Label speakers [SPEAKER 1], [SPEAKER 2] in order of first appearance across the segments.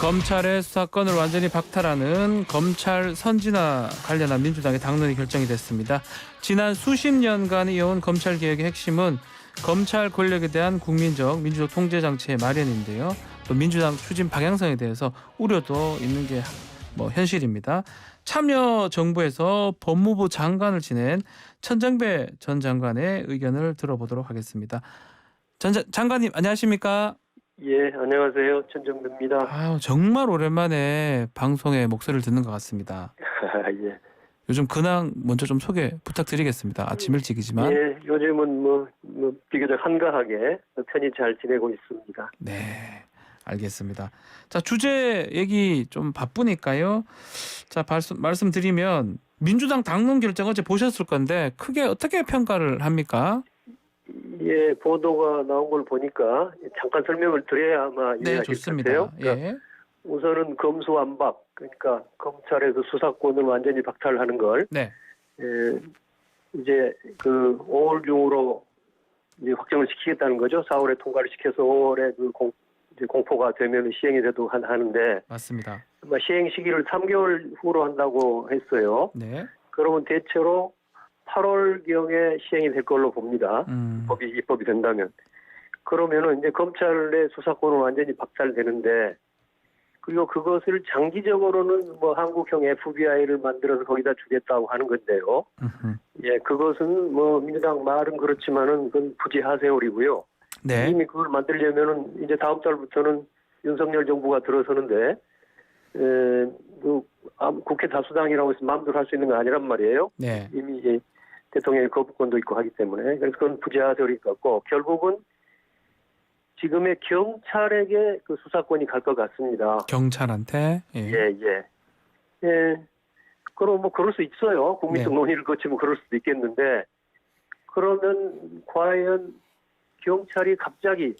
[SPEAKER 1] 검찰의 수사권을 완전히 박탈하는 검찰 선진화 관련한 민주당의 당론이 결정이 됐습니다. 지난 수십 년간 이어온 검찰개혁의 핵심은 검찰 권력에 대한 국민적, 민주적 통제 장치의 마련인데요. 또 민주당 추진 방향성에 대해서 우려도 있는 게 현실입니다. 참여정부에서 법무부 장관을 지낸 천정배 전 장관의 의견을 들어보도록 하겠습니다. 장관님 안녕하십니까?
[SPEAKER 2] 예, 안녕하세요. 천정배입니다.
[SPEAKER 1] 정말 오랜만에 방송에 목소리를 듣는 것 같습니다.
[SPEAKER 2] 예.
[SPEAKER 1] 요즘 근황 먼저 좀 소개 부탁드리겠습니다. 아침 일찍이지만.
[SPEAKER 2] 예, 요즘은 비교적 한가하게 편히 잘 지내고 있습니다.
[SPEAKER 1] 네, 알겠습니다. 자, 주제 얘기 좀 바쁘니까요. 자, 말씀드리면 민주당 당론 결정 어제 보셨을 건데 크게 어떻게 평가를 합니까?
[SPEAKER 2] 예, 보도가 나온 걸 보니까 잠깐 설명을 드려야 아마
[SPEAKER 1] 네,
[SPEAKER 2] 이해하실
[SPEAKER 1] 좋습니다.
[SPEAKER 2] 것 같아요. 그러니까
[SPEAKER 1] 예.
[SPEAKER 2] 우선은 검수완박, 그러니까 검찰에서 수사권을 완전히 박탈하는 걸
[SPEAKER 1] 네.
[SPEAKER 2] 이제 5월 중으로 이제 확정을 시키겠다는 거죠. 4월에 통과를 시켜서 5월에 이제 공포가 되면 시행이 되도록 하는데
[SPEAKER 1] 맞습니다.
[SPEAKER 2] 아마 시행 시기를 3개월 후로 한다고 했어요.
[SPEAKER 1] 네.
[SPEAKER 2] 그러면 대체로 8월경에 시행이 될 걸로 봅니다. 입법이 된다면. 그러면은 이제 검찰의 수사권은 완전히 박탈되는데, 그리고 그것을 장기적으로는 한국형 FBI를 만들어서 거기다 주겠다고 하는 건데요. 예, 그것은 민주당 말은 그렇지만은 그건 부지하세월이고요.
[SPEAKER 1] 네.
[SPEAKER 2] 이미 그걸 만들려면은 이제 다음 달부터는 윤석열 정부가 들어서는데, 국회 다수당이라고 해서 마음대로 할 수 있는 건 아니란 말이에요.
[SPEAKER 1] 네.
[SPEAKER 2] 이미 이제 대통령의 거부권도 있고 하기 때문에. 그래서 그건 부지하세월일 것 같고, 결국은 지금의 경찰에게 그 수사권이 갈 것 같습니다.
[SPEAKER 1] 경찰한테?
[SPEAKER 2] 예. 그럼 그럴 수 있어요. 국민적 논의를 거치면 그럴 수도 있겠는데, 그러면 과연 경찰이 갑자기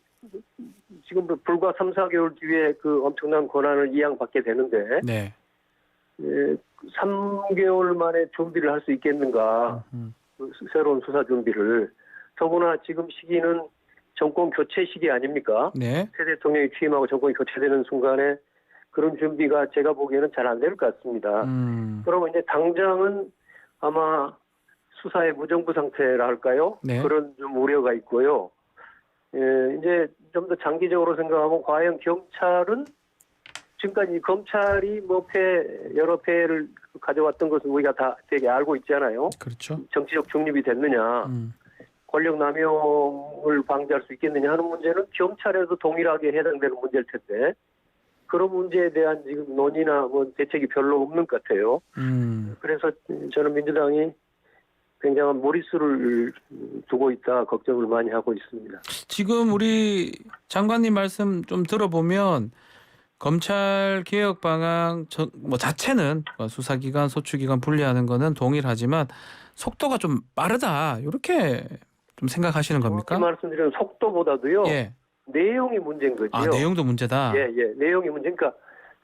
[SPEAKER 2] 지금 불과 3, 4개월 뒤에 그 엄청난 권한을 이양받게 되는데,
[SPEAKER 1] 네.
[SPEAKER 2] 3개월 만에 준비를 할 수 있겠는가. 새로운 수사 준비를. 더구나 지금 시기는 정권 교체 시기 아닙니까?
[SPEAKER 1] 네.
[SPEAKER 2] 새 대통령이 취임하고 정권이 교체되는 순간에 그런 준비가 제가 보기에는 잘 안 될 것 같습니다. 그러면 이제 당장은 아마 수사의 무정부 상태라 할까요?
[SPEAKER 1] 네.
[SPEAKER 2] 그런 좀 우려가 있고요. 이제 좀 더 장기적으로 생각하면 과연 경찰은 지금까지 검찰이 여러 폐해를 가져왔던 것은 우리가 다 되게 알고 있잖아요.
[SPEAKER 1] 그렇죠.
[SPEAKER 2] 정치적 중립이 됐느냐, 권력 남용을 방지할 수 있겠느냐 하는 문제는 경찰에도 동일하게 해당되는 문제일 텐데, 그런 문제에 대한 지금 논의나 대책이 별로 없는 것 같아요. 그래서 저는 민주당이 굉장한 무리수를 두고 있다 걱정을 많이 하고 있습니다.
[SPEAKER 1] 지금 우리 장관님 말씀 좀 들어보면 검찰 개혁 방향 자체는 수사기관, 소추기관 분리하는 거는 동일하지만 속도가 좀 빠르다 이렇게 좀 생각하시는 겁니까?
[SPEAKER 2] 말씀드리면 속도보다도요.
[SPEAKER 1] 예.
[SPEAKER 2] 내용이 문제인 거죠.
[SPEAKER 1] 아, 내용도 문제다.
[SPEAKER 2] 예. 내용이 문제. 그러니까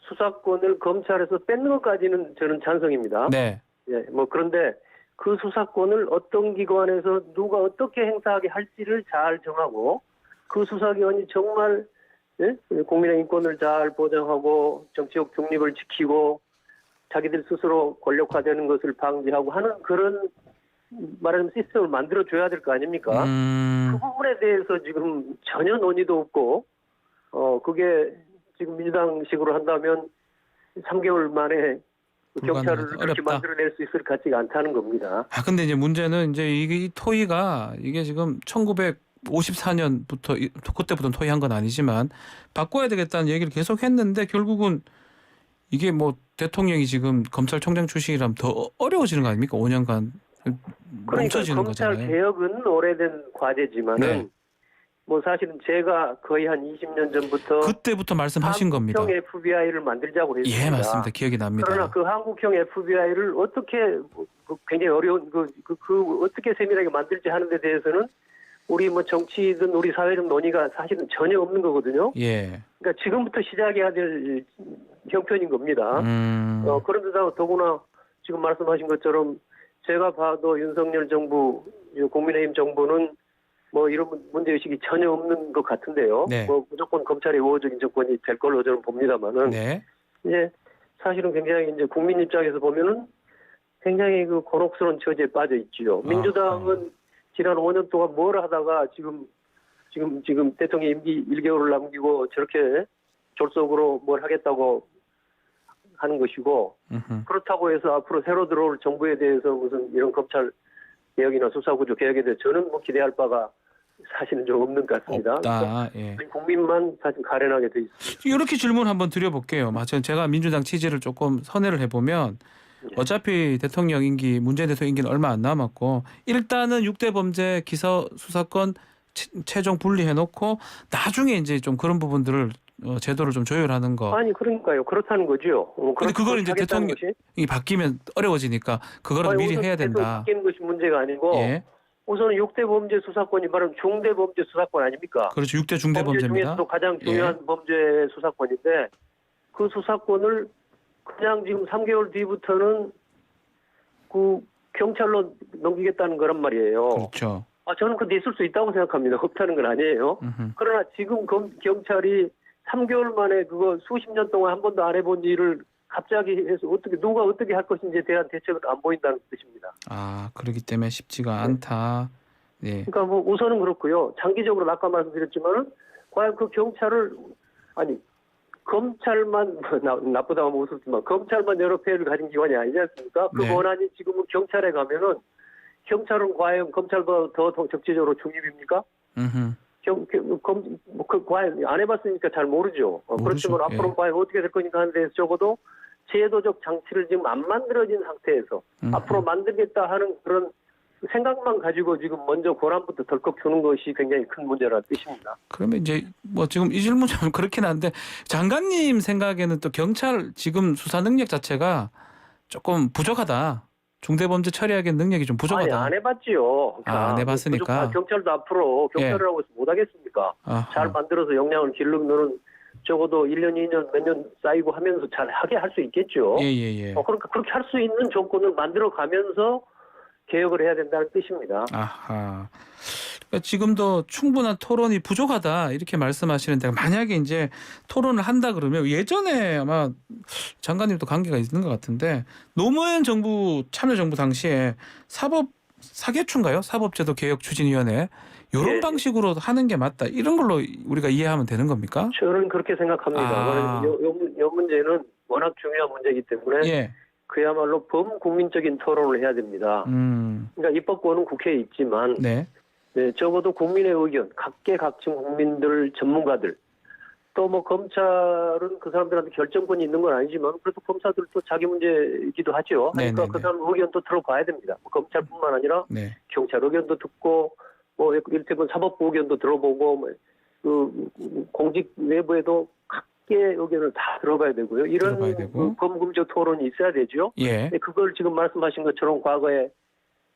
[SPEAKER 2] 수사권을 검찰에서 뺏는 것까지는 저는 찬성입니다.
[SPEAKER 1] 네.
[SPEAKER 2] 예. 그런데 그 수사권을 어떤 기관에서 누가 어떻게 행사하게 할지를 잘 정하고, 그 수사기관이 정말 국민의 인권을 잘 보장하고 정치적 중립을 지키고 자기들 스스로 권력화되는 것을 방지하고 하는 그런 말하자면 시스템을 만들어줘야 될 거 아닙니까? 그 부분에 대해서 지금 전혀 논의도 없고, 그게 지금 민주당식으로 한다면 3개월 만에 경찰을 그렇게 만들어낼 수 있을 것 같지가 않다는 겁니다.
[SPEAKER 1] 근데 이제 문제는 이제 이 토의가 이게 지금 1954년부터 그때부터는 토의한 건 아니지만 바꿔야 되겠다는 얘기를 계속 했는데 결국은 이게 대통령이 지금 검찰총장 출신이라면 더 어려워지는 거 아닙니까? 5년간 멈춰지는 거잖아요.
[SPEAKER 2] 검찰 개혁은 오래된 과제지만은 사실은 제가 거의 한 20년 전부터
[SPEAKER 1] 그때부터 말씀하신 겁니다.
[SPEAKER 2] 한국형 FBI를 만들자고 했습니다.
[SPEAKER 1] 예, 맞습니다. 기억이 납니다.
[SPEAKER 2] 그러나 그 한국형 FBI를 어떻게 굉장히 어려운 어떻게 세밀하게 만들지 하는 데 대해서는 우리 정치든 우리 사회적 논의가 사실은 전혀 없는 거거든요.
[SPEAKER 1] 예.
[SPEAKER 2] 그러니까 지금부터 시작해야 될 형편인 겁니다. 그런데다가 더구나 지금 말씀하신 것처럼 제가 봐도 윤석열 정부, 국민의힘 정부는 뭐 이런 문제 의식이 전혀 없는 것 같은데요.
[SPEAKER 1] 네.
[SPEAKER 2] 뭐 무조건 검찰의 우호적인 정권이 될 걸로 저는 봅니다만은
[SPEAKER 1] 네.
[SPEAKER 2] 이제 사실은 굉장히 이제 국민 입장에서 보면은 굉장히 그 곤혹스러운 처지에 빠져 있지요. 민주당은 지난 5년 동안 뭘 하다가 지금 대통령 임기 1개월을 남기고 저렇게 졸속으로 뭘 하겠다고 하는 것이고 그렇다고 해서 앞으로 새로 들어올 정부에 대해서 무슨 이런 검찰 개혁이나 수사구조 개혁에 대해서 저는 뭐 기대할 바가 사실은 좀 없는 것 같습니다.
[SPEAKER 1] 없다. 예.
[SPEAKER 2] 국민만 사실 가련하게 돼 있습니다.
[SPEAKER 1] 이렇게 질문 한번 드려볼게요. 제가 민주당 취지를 조금 선회를 해보면 어차피 대통령 임기, 문재인 대통령 임기는 얼마 안 남았고 일단은 6대 범죄 기소 수사권 최종 분리해놓고 나중에 이제 좀 그런 부분들을 제도를 좀 조율하는 거.
[SPEAKER 2] 아니 그러니까요. 그렇다는 거죠.
[SPEAKER 1] 근데 그걸 이제 대통령이 바뀌면 어려워지니까 그거를 미리 해야 된다.
[SPEAKER 2] 바뀌는 것이 문제가 아니고
[SPEAKER 1] 예.
[SPEAKER 2] 우선 6대 범죄 수사권이 바로 중대 범죄 수사권 아닙니까?
[SPEAKER 1] 그렇죠. 6대 중대 범죄입니다.
[SPEAKER 2] 중에서도 가장 중요한 범죄 수사권인데 그 수사권을 그냥 지금 3개월 뒤부터는 그 경찰로 넘기겠다는 거란 말이에요.
[SPEAKER 1] 그렇죠.
[SPEAKER 2] 저는 그게 있을 수 있다고 생각합니다. 없다는 건 아니에요. 그러나 지금 경찰이 3개월 만에 그거 수십 년 동안 한 번도 안 해본 일을 갑자기 해서 누가 어떻게 할 것인지에 대한 대책은 안 보인다는 뜻입니다.
[SPEAKER 1] 그렇기 때문에 쉽지가 않다. 네.
[SPEAKER 2] 그러니까 뭐 우선은 그렇고요. 장기적으로 아까 말씀드렸지만은 과연 그 경찰을 검찰만 나쁘다고 하면 우습지만 검찰만 여러 폐해를 가진 기관이 아니지 않습니까? 그
[SPEAKER 1] 네.
[SPEAKER 2] 권한이 지금은 경찰에 가면은 경찰은 과연 검찰보다 더 적지적으로 중립입니까? 과연 안 해봤으니까 잘 모르죠. 그렇지만
[SPEAKER 1] 예.
[SPEAKER 2] 앞으로 과연 어떻게 될 거니까 하는데 적어도 제도적 장치를 지금 안 만들어진 상태에서 앞으로 만들겠다 하는 그런 생각만 가지고 지금 먼저 권한부터 덜컥 주는 것이 굉장히 큰 문제라는 뜻입니다.
[SPEAKER 1] 그러면 이제 뭐 지금 이 질문 좀 그렇긴 한데 장관님 생각에는 또 경찰 지금 수사 능력 자체가 조금 부족하다. 중대범죄 처리하기 능력이 좀 부족하다.
[SPEAKER 2] 안 해봤지요.
[SPEAKER 1] 안 해봤으니까.
[SPEAKER 2] 경찰도 앞으로 경찰이라고 해서 못하겠습니까? 잘 만들어서 역량을 기르면 적어도 1년, 2년, 몇 년 쌓이고 하면서 잘 하게 할 수 있겠죠.
[SPEAKER 1] 예.
[SPEAKER 2] 그러니까 그렇게 할 수 있는 조건을 만들어 가면서 개혁을 해야 된다는 뜻입니다.
[SPEAKER 1] 그러니까 지금도 충분한 토론이 부족하다 이렇게 말씀하시는데 만약에 이제 토론을 한다 그러면 예전에 아마 장관님도 관계가 있는 것 같은데 노무현 정부 참여정부 당시에 사개추인가요? 사법제도 개혁추진위원회 이런 방식으로 하는 게 맞다 이런 걸로 우리가 이해하면 되는 겁니까?
[SPEAKER 2] 저는 그렇게 생각합니다. 이 문제는 워낙 중요한 문제이기 때문에 그야말로 범국민적인 토론을 해야 됩니다. 그러니까 입법권은 국회에 있지만 적어도 국민의 의견, 각계각층 국민들, 전문가들, 또 뭐 검찰은 그 사람들한테 결정권이 있는 건 아니지만 그래도 검사들도 자기 문제이기도 하죠. 그러니까 그 사람 의견도 들어봐야 됩니다. 검찰뿐만 아니라 경찰 의견도 듣고 뭐 일테면 사법부 의견도 들어보고 그 공직 내부에도 각계 의견을 다 들어봐야 되고요. 이런 범국민적 토론이 있어야 되죠. 그걸 지금 말씀하신 것처럼 과거에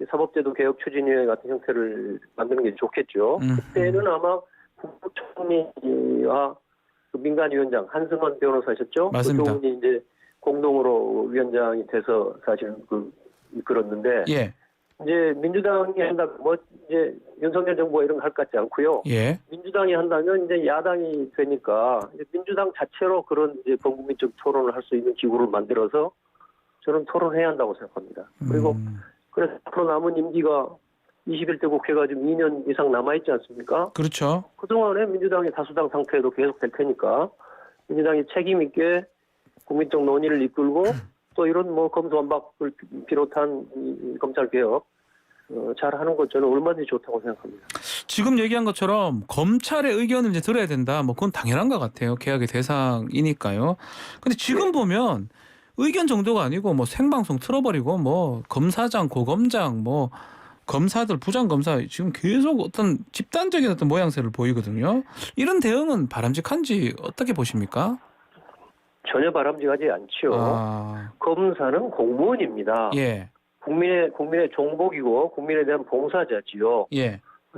[SPEAKER 2] 사법제도 개혁 추진위원회 같은 형태를 만드는 게 좋겠죠. 그때는 아마 국무총리와 그 민간위원장 한승원 변호사셨죠.
[SPEAKER 1] 맞습니다.
[SPEAKER 2] 그 분이 이제 공동으로 위원장이 돼서 사실 이끌었는데 이제 민주당이 한다고 이제 윤석열 정부가 이런 거 할 것 같지 않고요. 민주당이 한다면 이제 야당이 되니까 이제 민주당 자체로 그런 이제 범국민적 토론을 할 수 있는 기구를 만들어서 저는 토론해야 한다고 생각합니다. 그리고 그래서 앞으로 남은 임기가 21대 국회가 지금 2년 이상 남아있지 않습니까?
[SPEAKER 1] 그렇죠.
[SPEAKER 2] 그동안에 민주당이 다수당 상태도 계속 될 테니까 민주당이 책임 있게 국민적 논의를 이끌고 또 이런 뭐 검수완박을 비롯한 이 검찰개혁 잘하는 것 저는 얼마든지 좋다고 생각합니다.
[SPEAKER 1] 지금 얘기한 것처럼 검찰의 의견을 이제 들어야 된다. 뭐 그건 당연한 것 같아요. 개혁의 대상이니까요. 근데 지금 보면 의견 정도가 아니고 뭐 생방송 틀어버리고 뭐 검사장, 고검장, 뭐 검사들, 부장검사 지금 계속 어떤 집단적인 어떤 모양새를 보이거든요. 이런 대응은 바람직한지 어떻게 보십니까?
[SPEAKER 2] 전혀 바람직하지 않죠. 검사는 공무원입니다. 국민의 종복이고 국민에 대한 봉사자지요.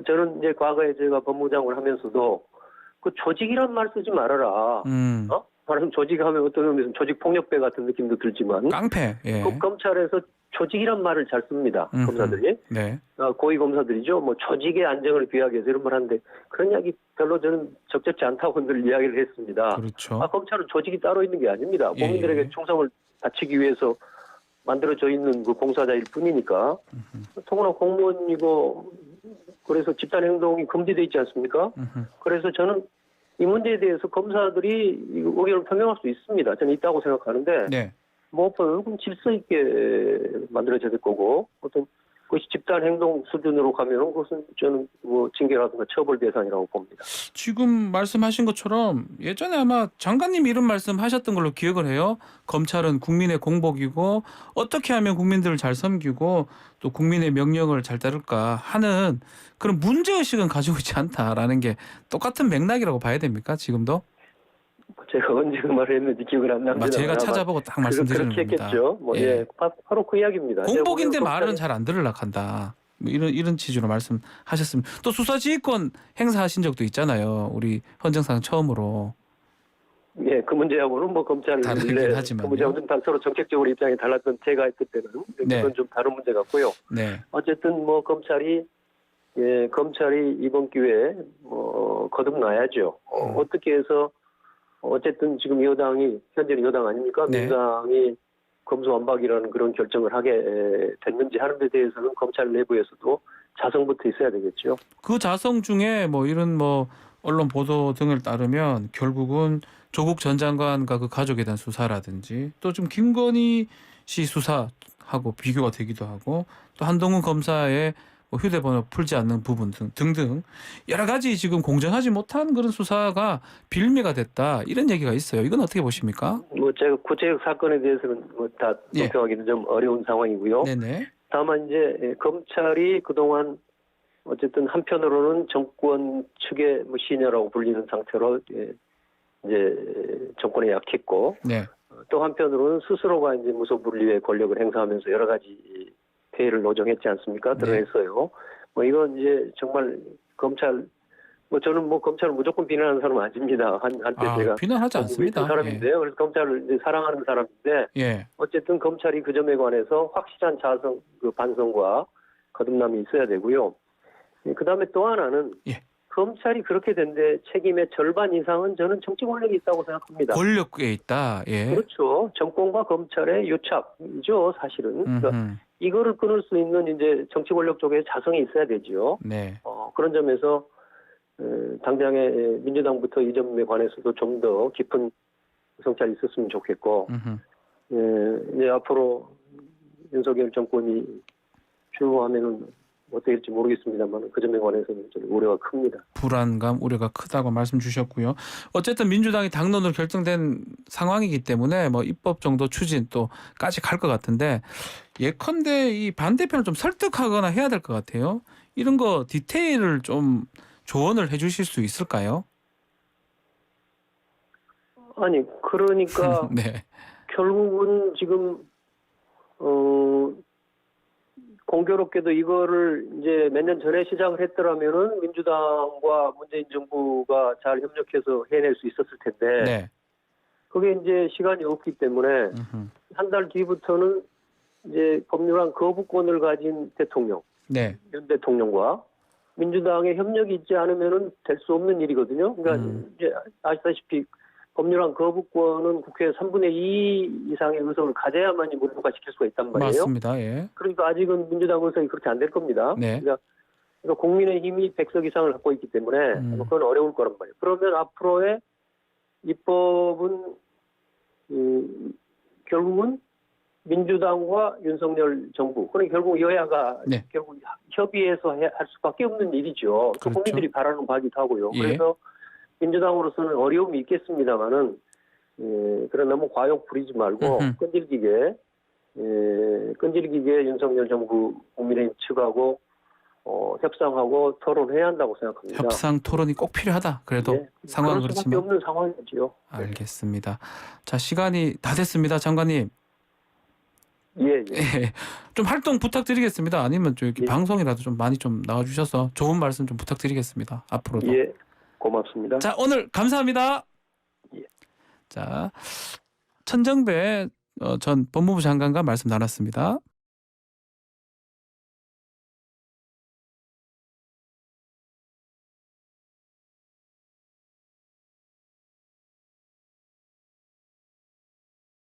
[SPEAKER 2] 저는 이제 과거에 제가 법무장을 하면서도 그 조직이란 말 쓰지 말아라. 말하면 조직하면 어떤 의미에서 조직폭력배 같은 느낌도 들지만
[SPEAKER 1] 깡패. 예.
[SPEAKER 2] 검찰에서 조직이란 말을 잘 씁니다. 검사들이.
[SPEAKER 1] 네.
[SPEAKER 2] 고위 검사들이죠. 뭐 조직의 안정을 비하기 위해서 이런 말 하는데 그런 이야기 별로 저는 적절치 않다고 늘 이야기를 했습니다.
[SPEAKER 1] 그렇죠.
[SPEAKER 2] 검찰은 조직이 따로 있는 게 아닙니다. 국민들에게 충성을 바치기 위해서 만들어져 있는 그 봉사자일 뿐이니까. 더구나 공무원이고 그래서 집단 행동이 금지돼 있지 않습니까? 그래서 저는 이 문제에 대해서 검사들이 의견을 표명할 수 있습니다. 저는 있다고 생각하는데
[SPEAKER 1] 네.
[SPEAKER 2] 무엇보다 질서 있게 만들어져야 될 거고 어떤 그것이 집단 행동 수준으로 가면 그것은 저는 뭐 징계라든가 처벌 대상이라고 봅니다.
[SPEAKER 1] 지금 말씀하신 것처럼 예전에 아마 장관님이 이런 말씀하셨던 걸로 기억을 해요. 검찰은 국민의 공복이고 어떻게 하면 국민들을 잘 섬기고 또 국민의 명령을 잘 따를까 하는 그런 문제의식은 가지고 있지 않다라는 게 똑같은 맥락이라고 봐야 됩니까? 지금도?
[SPEAKER 2] 제가 언제 그 말을 했는지 기억을 안 납니다.
[SPEAKER 1] 제가 찾아보고 딱 말씀드리는
[SPEAKER 2] 그렇게
[SPEAKER 1] 겁니다.
[SPEAKER 2] 했겠죠. 바로 그 이야기입니다.
[SPEAKER 1] 공복인데 말은 잘 안 들으려고 한다. 뭐 이런 취지로 말씀하셨습니다. 또 수사지휘권 행사하신 적도 있잖아요. 우리 헌정상 처음으로.
[SPEAKER 2] 예, 그 문제하고는 뭐 검찰
[SPEAKER 1] 다르긴 하지만요.
[SPEAKER 2] 그 문제하고는 서로 정책적으로 입장이 달랐던 제가 했을 때는
[SPEAKER 1] 네.
[SPEAKER 2] 그건 좀 다른 문제 같고요.
[SPEAKER 1] 네.
[SPEAKER 2] 어쨌든 뭐 검찰이 이번 기회에 거듭나야죠. 어떻게 해서 어쨌든 지금 여당이 현재는 여당 아닙니까?
[SPEAKER 1] 네.
[SPEAKER 2] 민주당이 검수완박이라는 그런 결정을 하게 됐는지 하는 데 대해서는 검찰 내부에서도 자성부터 있어야 되겠죠.
[SPEAKER 1] 그 자성 중에 뭐 이런 뭐 언론 보도 등을 따르면 결국은 조국 전 장관과 그 가족에 대한 수사라든지 또 좀 김건희 씨 수사하고 비교가 되기도 하고 또 한동훈 검사의 뭐 휴대번호 풀지 않는 부분 등등 여러 가지 지금 공정하지 못한 그런 수사가 빌미가 됐다 이런 얘기가 있어요. 이건 어떻게 보십니까?
[SPEAKER 2] 뭐 제가 구체적 사건에 대해서는 다 논평하기는 좀 어려운 상황이고요.
[SPEAKER 1] 네네.
[SPEAKER 2] 다만 이제 검찰이 그동안 어쨌든 한편으로는 정권 측의 뭐 시녀라고 불리는 상태로 이제 정권에 약했고
[SPEAKER 1] 네.
[SPEAKER 2] 또 한편으로는 스스로가 이제 무소불위의 권력을 행사하면서 여러 가지 폐해를 노정했지 않습니까? 드러냈어요. 뭐 이건 이제 정말 검찰 저는 뭐 검찰을 무조건 비난하는 사람은 아닙니다. 한때 제가
[SPEAKER 1] 비난하지 않습니다.
[SPEAKER 2] 사람인데요. 그래서 검찰을 이제 사랑하는 사람인데 어쨌든 검찰이 그 점에 관해서 확실한 반성과 거듭남이 있어야 되고요. 그다음에 또 하나는 검찰이 그렇게 된데 책임의 절반 이상은 저는 정치 권력이 있다고 생각합니다.
[SPEAKER 1] 권력에 있다.
[SPEAKER 2] 그렇죠. 정권과 검찰의 유착이죠, 사실은. 그러니까 이거를 끊을 수 있는 이제 정치 권력 쪽에 자성이 있어야 되죠.
[SPEAKER 1] 네.
[SPEAKER 2] 그런 점에서 당장에 민주당부터 이 점에 관해서도 좀 더 깊은 성찰이 있었으면 좋겠고, 이제 앞으로 윤석열 정권이 출범하면은 어떻게 될지 모르겠습니다만 그 점에 관해서는 좀 우려가 큽니다.
[SPEAKER 1] 불안감, 우려가 크다고 말씀 주셨고요. 어쨌든 민주당이 당론으로 결정된 상황이기 때문에 뭐 입법 정도 추진 또까지 갈 것 같은데 예컨대 이 반대편을 좀 설득하거나 해야 될 것 같아요. 이런 거 디테일을 좀 조언을 해주실 수 있을까요?
[SPEAKER 2] 아니 그러니까
[SPEAKER 1] 네.
[SPEAKER 2] 결국은 지금 공교롭게도 이거를 이제 몇 년 전에 시작을 했더라면은 민주당과 문재인 정부가 잘 협력해서 해낼 수 있었을 텐데 그게 이제 시간이 없기 때문에 한 달 뒤부터는 이제 법률안 거부권을 가진 대통령, 윤 대통령과 민주당의 협력이 있지 않으면은 될 수 없는 일이거든요. 그러니까 이제 아시다시피 법률안 거부권은 국회 3분의 2 이상의 의석을 가져야만이 무효화시킬 수가 있단 말이에요.
[SPEAKER 1] 맞습니다.
[SPEAKER 2] 그러니까 아직은 민주당 의석이 그렇게 안 될 겁니다. 그러니까 국민의힘이 100석 이상을 갖고 있기 때문에 그건 어려울 거란 말이에요. 그러면 앞으로의 입법은 결국은 민주당과 윤석열 정부, 그러니까 결국 여야가 결국 협의해서 할 수밖에 없는 일이죠. 그렇죠. 국민들이 바라는 바기도 하고요. 그래서 민주당으로서는 어려움이 있겠습니다만은 그런 너무 과욕 부리지 말고 끈질기게 윤석열 정부 국민의힘 측하고 협상하고 토론해야 한다고 생각합니다.
[SPEAKER 1] 협상 토론이 꼭 필요하다. 그래도 상황은
[SPEAKER 2] 그럴 수밖에
[SPEAKER 1] 그렇지만
[SPEAKER 2] 없는 상황이죠.
[SPEAKER 1] 알겠습니다. 자, 시간이 다 됐습니다, 장관님. 좀 활동 부탁드리겠습니다. 아니면 이렇게 방송이라도 좀 많이 좀 나와주셔서 좋은 말씀 좀 부탁드리겠습니다. 앞으로도.
[SPEAKER 2] 고맙습니다.
[SPEAKER 1] 자, 오늘 감사합니다. 자, 천정배 전 법무부 장관과 말씀 나눴습니다.